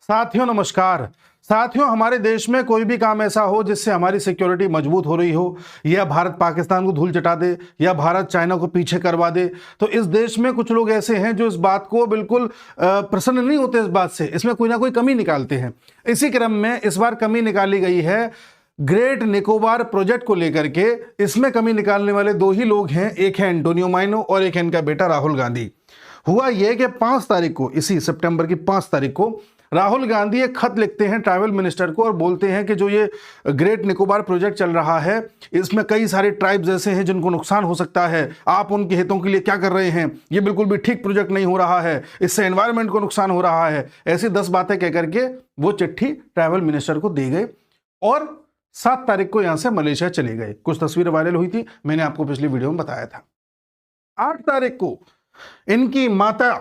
साथियों नमस्कार। साथियों, हमारे देश में कोई भी काम ऐसा हो जिससे हमारी सिक्योरिटी मजबूत हो रही हो, या भारत पाकिस्तान को धूल चटा दे, या भारत चाइना को पीछे करवा दे, तो इस देश में कुछ लोग ऐसे हैं जो इस बात को बिल्कुल प्रसन्न नहीं होते। इस बात से इसमें कोई ना कोई कमी निकालते हैं। इसी क्रम में इस बार कमी निकाली गई है ग्रेट निकोबार प्रोजेक्ट को लेकर के। इसमें कमी निकालने वाले दो ही लोग हैं, एक है एंटोनियो माइनो और एक है इनका बेटा राहुल गांधी। हुआ यह कि 5 तारीख को, इसी सितंबर की 5 तारीख को राहुल गांधी एक खत लिखते हैं ट्राइबल मिनिस्टर को और बोलते हैं कि जो ये ग्रेट निकोबार प्रोजेक्ट चल रहा है, इसमें कई सारे ट्राइब्स ऐसे हैं जिनको नुकसान हो सकता है। आप उनके हितों के लिए क्या कर रहे हैं? ये बिल्कुल भी ठीक प्रोजेक्ट नहीं हो रहा है, इससे एनवायरनमेंट को नुकसान हो रहा है। ऐसी 10 बातें कह करके वो चिट्ठी ट्राइबल मिनिस्टर को दे गए और 7 तारीख को यहां से मलेशिया चले गए। कुछ तस्वीरें वायरल हुई थी, मैंने आपको पिछली वीडियो में बताया था। 8 तारीख को इनकी माता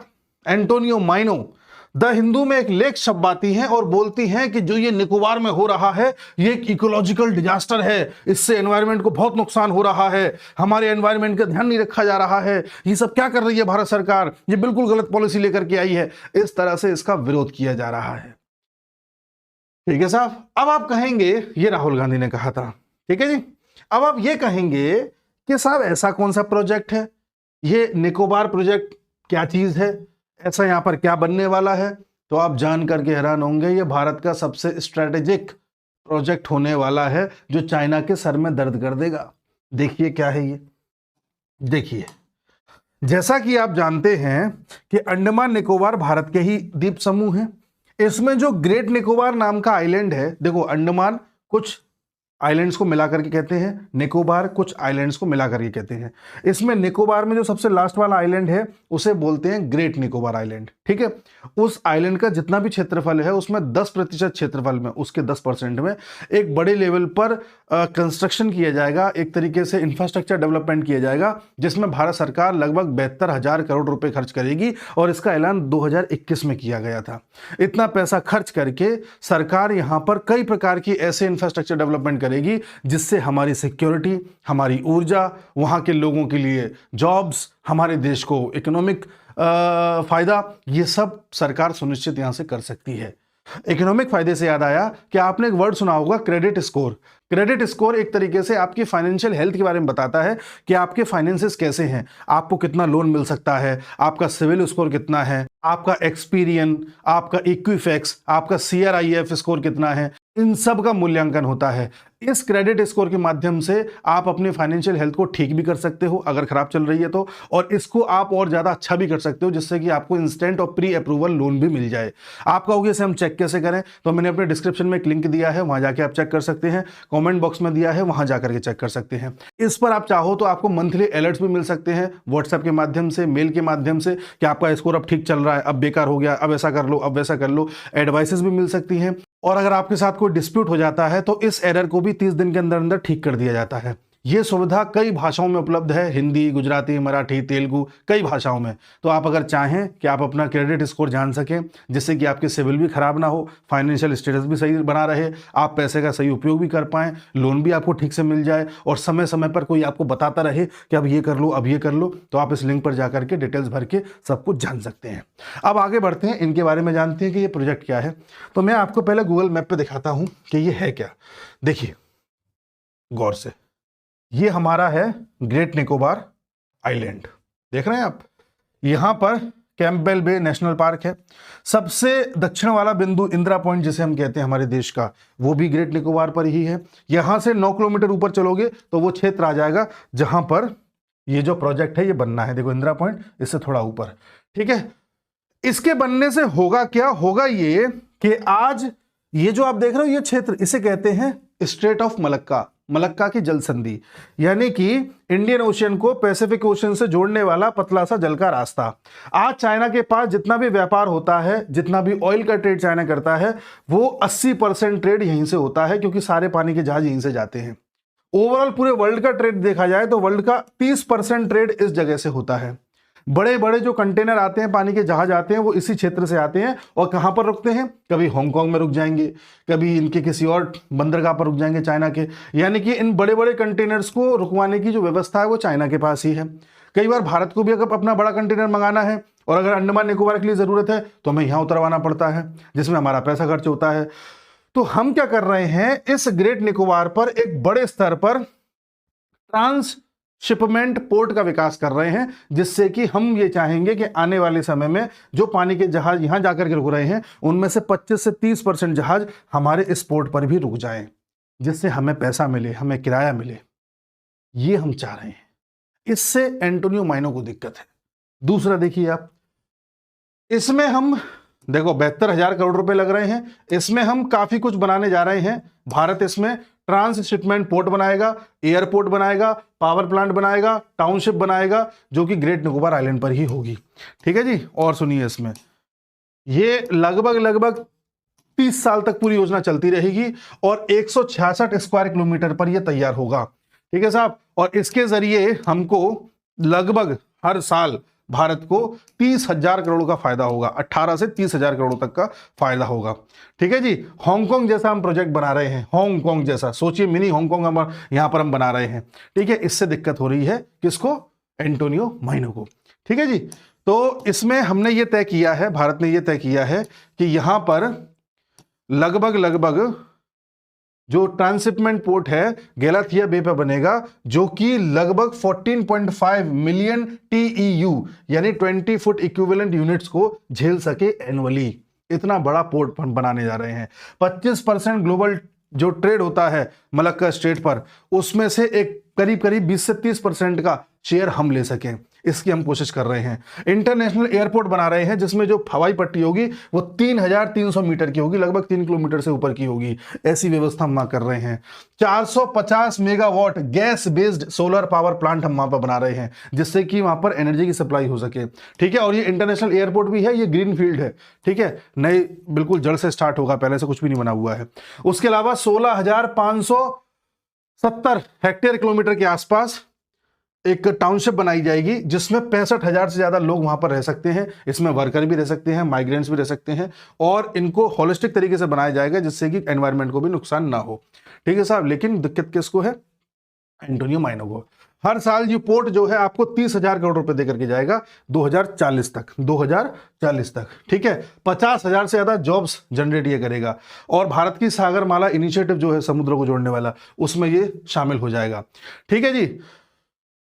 एंटोनियो माइनो द हिंदू में एक लेख छपवाती हैं और बोलती हैं कि जो ये निकोबार में हो रहा है ये एक इकोलॉजिकल डिजास्टर है, इससे एनवायरनमेंट को बहुत नुकसान हो रहा है, हमारे एनवायरनमेंट का ध्यान नहीं रखा जा रहा है, ये सब क्या कर रही है भारत सरकार, ये बिल्कुल गलत पॉलिसी लेकर के आई है। इस तरह से इसका विरोध किया जा रहा है। ठीक है साहब, अब आप कहेंगे ये राहुल गांधी ने कहा था, ठीक है जी। अब आप ये कहेंगे कि साहब ऐसा कौन सा प्रोजेक्ट है, ये निकोबार प्रोजेक्ट क्या चीज है, ऐसा यहां पर क्या बनने वाला है? तो आप जान करके हैरान होंगे, ये भारत का सबसे स्ट्रेटेजिक प्रोजेक्ट होने वाला है जो चाइना के सर में दर्द कर देगा। देखिए क्या है ये, देखिए। जैसा कि आप जानते हैं कि अंडमान निकोबार भारत के ही द्वीप समूह हैं। इसमें जो ग्रेट निकोबार नाम का आइलैंड है, देखो अंडमान कुछ आइलैंड्स को मिलाकर के कहते हैं, निकोबार कुछ आइलैंड्स को मिलाकर के कहते हैं। इसमें निकोबार में जो सबसे लास्ट वाला आइलैंड है उसे बोलते हैं ग्रेट निकोबार आइलैंड, ठीक है। उस आइलैंड का जितना भी क्षेत्रफल है उसमें 10% क्षेत्रफल में, उसके 10% में एक बड़े लेवल पर कंस्ट्रक्शन किया जाएगा, एक तरीके से इंफ्रास्ट्रक्चर डेवलपमेंट किया जाएगा, जिसमें भारत सरकार लगभग 72,000 करोड़ रुपए खर्च करेगी और इसका ऐलान 2021 में किया गया था। इतना पैसा खर्च करके सरकार यहां पर कई प्रकार की ऐसे इंफ्रास्ट्रक्चर डेवलपमेंट करेगी जिससे हमारी सिक्योरिटी, हमारी ऊर्जा, वहां के लोगों के लिए जॉब्स, हमारे देश को इकोनॉमिक फायदा, ये सब सरकार सुनिश्चित यहां से कर सकती है। इकोनॉमिक फायदे से याद आया कि आपने एक वर्ड सुना होगा, क्रेडिट स्कोर। क्रेडिट स्कोर एक तरीके से आपकी फाइनेंशियल हेल्थ के बारे में बताता है कि आपके फाइनेंसेस कैसे हैं, आपको कितना लोन मिल सकता है, आपका सिविल स्कोर कितना है, आपका एक्सपीरियन, आपका इक्विफैक्स, आपका CRIF स्कोर कितना है, इन सब का मूल्यांकन होता है। इस क्रेडिट स्कोर के माध्यम से आप अपनी फाइनेंशियल हेल्थ को ठीक भी कर सकते हो अगर खराब चल रही है तो, और इसको आप और ज्यादा अच्छा भी कर सकते हो जिससे कि आपको इंस्टेंट और प्री अप्रूवल लोन भी मिल जाए। आप कहोगे इसे हम चेक कैसे करें, तो मैंने अपने डिस्क्रिप्शन में एक लिंक दिया है, वहां जाके आप चेक कर सकते हैं। कमेंट बॉक्स में दिया है, वहां जाकर के चेक कर सकते हैं। इस पर आप चाहो तो आपको मंथली अलर्ट्स भी मिल सकते हैं व्हाट्सएप के माध्यम से, मेल के माध्यम से, कि आपका स्कोर अब ठीक चल रहा है, अब बेकार हो गया, अब ऐसा कर लो, अब वैसा कर लो। एडवाइसेस भी मिल सकती हैं। और अगर आपके साथ कोई डिस्प्यूट हो जाता है तो इस एरर को भी 30 दिन के अंदर अंदर ठीक कर दिया जाता है। यह सुविधा कई भाषाओं में उपलब्ध है, हिंदी, गुजराती, मराठी, तेलुगु, कई भाषाओं में। तो आप अगर चाहें कि आप अपना क्रेडिट स्कोर जान सकें जिससे कि आपके सिविल भी खराब ना हो, फाइनेंशियल स्टेटस भी सही बना रहे, आप पैसे का सही उपयोग भी कर पाएं, लोन भी आपको ठीक से मिल जाए, और समय समय पर कोई आपको बताता रहे कि अब ये कर लो, अब ये कर लो, तो आप इस लिंक पर जाकर के डिटेल्स भर के सब कुछ जान सकते हैं। अब आगे बढ़ते हैं, इनके बारे में जानते हैं कि ये प्रोजेक्ट क्या है। तो मैं आपको पहले गूगल मैप पे दिखाता हूं कि ये है क्या। देखिए गौर से, ये हमारा है ग्रेट निकोबार आइलैंड, देख रहे हैं आप। यहां पर कैंपबेल बे नेशनल पार्क है। सबसे दक्षिण वाला बिंदु इंदिरा पॉइंट जिसे हम कहते हैं हमारे देश का, वो भी ग्रेट निकोबार पर ही है। यहां से 9 किलोमीटर ऊपर चलोगे तो वो क्षेत्र आ जाएगा जहां पर ये जो प्रोजेक्ट है ये बनना है। देखो इंदिरा पॉइंट इससे थोड़ा ऊपर, ठीक है। इसके बनने से होगा क्या, होगा ये कि आज ये जो आप देख रहे हो ये क्षेत्र, इसे कहते हैं स्ट्रेट ऑफ मलक्का, मलक्का की जल संधि, यानी कि इंडियन ओशियन को पैसिफिक ओशियन से जोड़ने वाला पतला सा जल का रास्ता। आज चाइना के पास जितना भी व्यापार होता है, जितना भी ऑयल का ट्रेड चाइना करता है, वो 80% ट्रेड यहीं से होता है, क्योंकि सारे पानी के जहाज यहीं से जाते हैं। ओवरऑल पूरे वर्ल्ड का ट्रेड देखा जाए तो वर्ल्ड का 30% ट्रेड इस जगह से होता है। बड़े बड़े जो कंटेनर आते हैं, पानी के जहाज आते हैं, वो इसी क्षेत्र से आते हैं और कहां पर रुकते हैं, कभी हांगकांग में रुक जाएंगे, कभी इनके किसी और बंदरगाह पर रुक जाएंगे चाइना के। यानी कि इन बड़े बड़े कंटेनर्स को रुकवाने की जो व्यवस्था है वो चाइना के पास ही है। कई बार भारत को भी अगर अपना बड़ा कंटेनर मंगाना है और अगर अंडमान निकोबार के लिए जरूरत है तो हमें यहां उतरवाना पड़ता है, जिसमें हमारा पैसा खर्च होता है। तो हम क्या कर रहे हैं, इस ग्रेट निकोबार पर एक बड़े स्तर पर ट्रांसशिपमेंट पोर्ट का विकास कर रहे हैं, जिससे कि हम ये चाहेंगे कि आने वाले समय में जो पानी के जहाज यहां जाकर के रुक रहे हैं उनमें से 25 से 30% जहाज हमारे इस पोर्ट पर भी रुक जाएं, जिससे हमें पैसा मिले, हमें किराया मिले। ये हम चाह रहे हैं। इससे एंटोनियो माइनो को दिक्कत है। दूसरा देखिए आप, इसमें हम देखो 72,000 करोड़ रुपए लग रहे हैं, इसमें हम काफी कुछ बनाने जा रहे हैं। भारत इसमें ट्रांसशिपमेंट पोर्ट बनाएगा, एयरपोर्ट बनाएगा, पावर प्लांट बनाएगा, टाउनशिप बनाएगा, जो कि ग्रेट निकोबार आइलैंड पर ही होगी। ठीक है जी। और सुनिए, इसमें ये लगभग 30 साल तक पूरी योजना चलती रहेगी और 166 स्क्वायर किलोमीटर पर यह तैयार होगा। ठीक है साहब। और इसके जरिए हमको लगभग हर साल भारत को 30,000 करोड़ का फायदा होगा, 18 से 30,000 करोड़ तक का फायदा होगा। ठीक है जी। हांगकांग जैसा हम प्रोजेक्ट बना रहे हैं, हांगकांग जैसा, सोचिए मिनी हांगकांग हम यहां पर हम बना रहे हैं। ठीक है। इससे दिक्कत हो रही है किसको, एंटोनियो माइनो को। ठीक है जी। तो इसमें हमने ये तय किया है, भारत ने यह तय किया है कि यहां पर लगभग जो ट्रांसशिपमेंट पोर्ट है गैलाथिया बे पे बनेगा, जो कि लगभग 14.5 मिलियन TEU यानी 20 फुट इक्विवेलेंट यूनिट्स को झेल सके एनुअली। इतना बड़ा पोर्ट हम बनाने जा रहे हैं। 25% ग्लोबल जो ट्रेड होता है मलक्का स्ट्रेट पर, उसमें से एक करीब 20 से 30% का शेयर हम ले सकें, इसकी हम कोशिश कर रहे हैं। इंटरनेशनल एयरपोर्ट बना रहे हैं, जिसमें जो हवाई पट्टी होगी वो 3,300 मीटर की होगी, लगभग 3 किलोमीटर से ऊपर की होगी। ऐसी व्यवस्था हम वहां कर रहे हैं। 450 megawatt gas based solar power plant हम वहां पर बना रहे हैं, जिससे कि वहां पर एनर्जी की सप्लाई हो सके। ठीक है। और ये इंटरनेशनल एयरपोर्ट भी है, ये ग्रीन फील्ड है। ठीक है। नए बिल्कुल जड़ से स्टार्ट होगा, पहले से कुछ भी नहीं बना हुआ है। उसके अलावा 16,570 हेक्टेयर किलोमीटर के आसपास एक टाउनशिप बनाई जाएगी, जिसमें 65,000 से ज्यादा लोग वहां पर रह सकते हैं। इसमें वर्कर भी रह सकते हैं, माइग्रेंट्स भी रह सकते हैं, और इनको होलिस्टिक तरीके से बनाया जाएगा, जिससे कि एनवायरनमेंट को भी नुकसान ना हो। ठीक है साहब। लेकिन दिक्कत किसको है, एंटोनियो माइनो को। हर साल ये पोर्ट जो है आपको 30,000 करोड़ रुपए देकर के जाएगा 2040 तक। ठीक है। 50,000 से ज्यादा जॉब्स जनरेट ये करेगा, और भारत की सागरमाला इनिशिएटिव जो है समुद्र को जोड़ने वाला, उसमें ये शामिल हो जाएगा। ठीक है जी।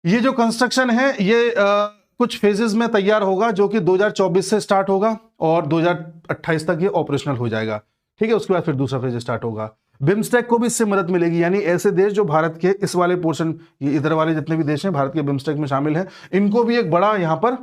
ये जो कंस्ट्रक्शन है ये कुछ फेजेस में तैयार होगा, जो कि 2024 से स्टार्ट होगा और 2028 तक ये ऑपरेशनल हो जाएगा। ठीक है। उसके बाद फिर दूसरा फेज स्टार्ट होगा। बिम्स्टेक को भी इससे मदद मिलेगी, यानी ऐसे देश जो भारत के इस वाले पोर्शन, ये इधर वाले जितने भी देश हैं भारत के बिम्स्टेक में शामिल हैं, इनको भी एक बड़ा यहाँ पर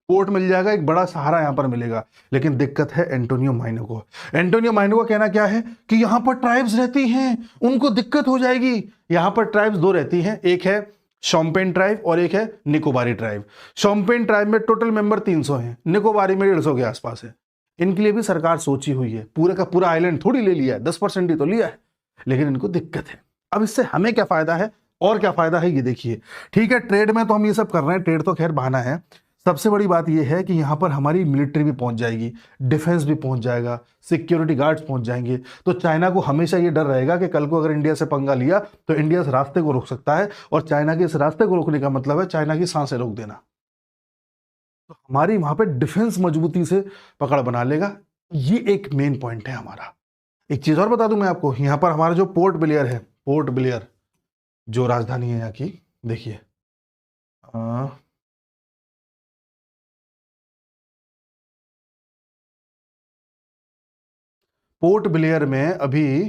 पोर्ट मिल जाएगा, एक बड़ा सहारा यहां पर मिलेगा। लेकिन दिक्कत है एंटोनियो माइनो को। एंटोनियो माइनो का कहना क्या है कि यहां पर ट्राइब्स रहती हैं, उनको दिक्कत हो जाएगी। यहां पर ट्राइब्स दो रहती हैं, एक है शोम्पेन ट्राइब और एक है निकोबारी ट्राइब। शोम्पेन ट्राइब में टोटल मेंबर 300 हैं, निकोबारी में 150 के आसपास है। इनके लिए भी सरकार सोची हुई है, पूरे का पूरा आइलैंड थोड़ी ले लिया है, 10% ही तो लिया है, लेकिन इनको दिक्कत है। अब इससे हमें क्या फायदा है और क्या फायदा है ये देखिए। ठीक है। ट्रेड में तो हम ये सब कर रहे हैं, ट्रेड तो खैर बहाना है। सबसे बड़ी बात यह है कि यहां पर हमारी मिलिट्री भी पहुंच जाएगी, डिफेंस भी पहुंच जाएगा, सिक्योरिटी गार्ड्स पहुंच जाएंगे। तो चाइना को हमेशा यह डर रहेगा कि कल को अगर इंडिया से पंगा लिया तो इंडिया इस रास्ते को रोक सकता है, और चाइना के इस रास्ते को रोकने का मतलब है चाइना की सांसें रोक देना। तो हमारी वहां पर डिफेंस मजबूती से पकड़ बना लेगा। ये एक मेन पॉइंट है हमारा। एक चीज और बता दूं मैं आपको, यहां पर हमारा जो पोर्ट ब्लेयर है, पोर्ट ब्लेयर जो राजधानी है यहाँ की, देखिए पोर्ट ब्लेयर में अभी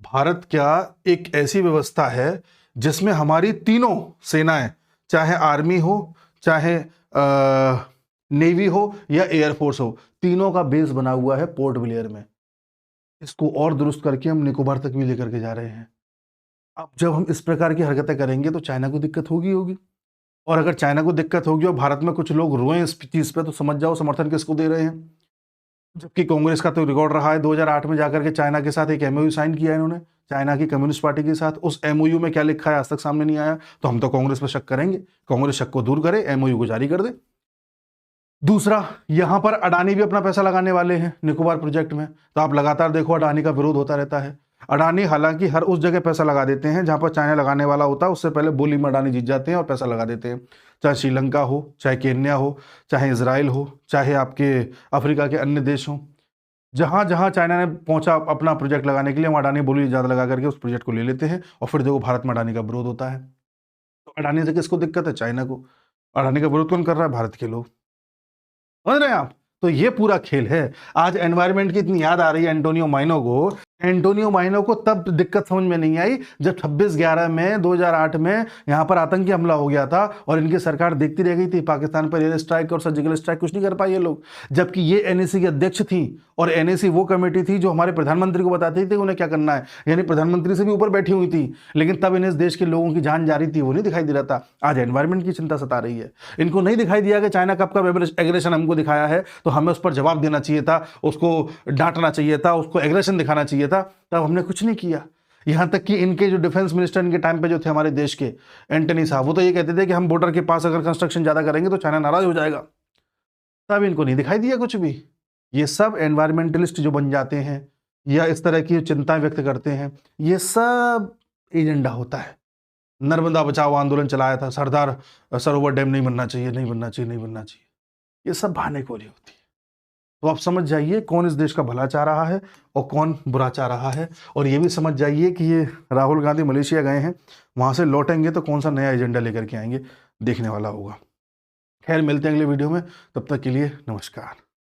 भारत क्या एक ऐसी व्यवस्था है जिसमें हमारी तीनों सेनाएं, चाहे आर्मी हो, चाहे नेवी हो या एयरफोर्स हो, तीनों का बेस बना हुआ है पोर्ट ब्लेयर में। इसको और दुरुस्त करके हम निकोबार तक भी लेकर के जा रहे हैं। अब जब हम इस प्रकार की हरकतें करेंगे तो चाइना को दिक्कत होगी, और अगर चाइना को दिक्कत होगी और भारत में कुछ लोग रोएं इस चीज पे, तो समझ जाओ समर्थन किसको दे रहे हैं। जबकि कांग्रेस का तो रिकॉर्ड रहा है, 2008 में जाकर के चाइना के साथ एक MOU साइन किया इन्होंने, चाइना की कम्युनिस्ट पार्टी के साथ। उस MOU में क्या लिखा है आज तक सामने नहीं आया। तो हम तो कांग्रेस पर शक करेंगे, कांग्रेस शक को दूर करे, MOU को जारी कर दे। दूसरा, यहां पर अडानी भी अपना पैसा लगाने वाले हैं निकोबार प्रोजेक्ट में, तो आप लगातार देखो अडानी का विरोध होता रहता है। अडानी हालांकि हर उस जगह पैसा लगा देते हैं जहां पर चाइना लगाने वाला होता है, उससे पहले बोली में अडानी जीत जाते हैं और पैसा लगा देते हैं। चाहे श्रीलंका हो, चाहे केन्या हो, चाहे इजराइल हो, चाहे आपके अफ्रीका के अन्य देश हों, जहां जहां चाइना ने पहुंचा अपना प्रोजेक्ट लगाने के लिए, वहां अडानी बोली ज़्यादा लगा करके उस प्रोजेक्ट को ले लेते हैं और फिर देखो भारत में अडानी का विरोध होता है। तो अडानी से किसको दिक्कत है? चाइना को। अडानी का विरोध कौन कर रहा है? भारत के लोग। समझ रहे हैं आप? तो ये पूरा खेल है। आज एनवायरनमेंट की इतनी याद आ रही है एंटोनियो माइनो को। एंटोनियो माइनो को तब दिक्कत समझ में नहीं आई जब 26/11 में 2008 में यहां पर आतंकी हमला हो गया था और इनकी सरकार देखती रह गई थी। पाकिस्तान पर एयर स्ट्राइक और सर्जिकल स्ट्राइक कुछ नहीं कर पाए ये लोग, जबकि ये एनएसी की अध्यक्ष थी और एनएसी वो कमेटी थी जो हमारे प्रधानमंत्री को बताती थी उन्हें क्या करना है, यानी प्रधानमंत्री से भी ऊपर बैठी हुई थी। लेकिन तब इन्हें इस देश के लोगों की जान जा रही थी, वो नहीं दिखाई दे रहा था। आज एनवायरनमेंट की चिंता सता रही है। इनको नहीं दिखाई दिया कि चाइना कब कब एग्रेशन हमको दिखाया है, तो हमें उस पर जवाब देना चाहिए था, उसको डांटना चाहिए था, उसको एग्रेशन दिखाना चाहिए था। तब हमने कुछ नहीं किया। यहां तक कि इनके जो डिफेंस मिनिस्टर इनके टाइम पे जो थे हमारे देश के, एंटनी साहब, वो तो ये कहते थे कि हम बॉर्डर के पास अगर कंस्ट्रक्शन ज्यादा करेंगे तो चाइना नाराज हो जाएगा। तब इनको नहीं दिखाई दिया कुछ भी। ये सब एनवायरमेंटलिस्ट जो बन जाते हैं या इस तरह की चिंताएं व्यक्त करते हैं, ये सब एजेंडा होता है। नर्मदा बचाओ आंदोलन चलाया था, सरदार सरोवर डैम नहीं बनना चाहिए, नहीं बनना चाहिए, नहीं बनना चाहिए, ये सब बहानेबाजी होती है। तो आप समझ जाइए कौन इस देश का भला चाह रहा है और कौन बुरा चाह रहा है। और ये भी समझ जाइए कि ये राहुल गांधी मलेशिया गए हैं, वहां से लौटेंगे तो कौन सा नया एजेंडा लेकर के आएंगे, देखने वाला होगा। खैर, मिलते हैं अगले वीडियो में, तब तक के लिए नमस्कार।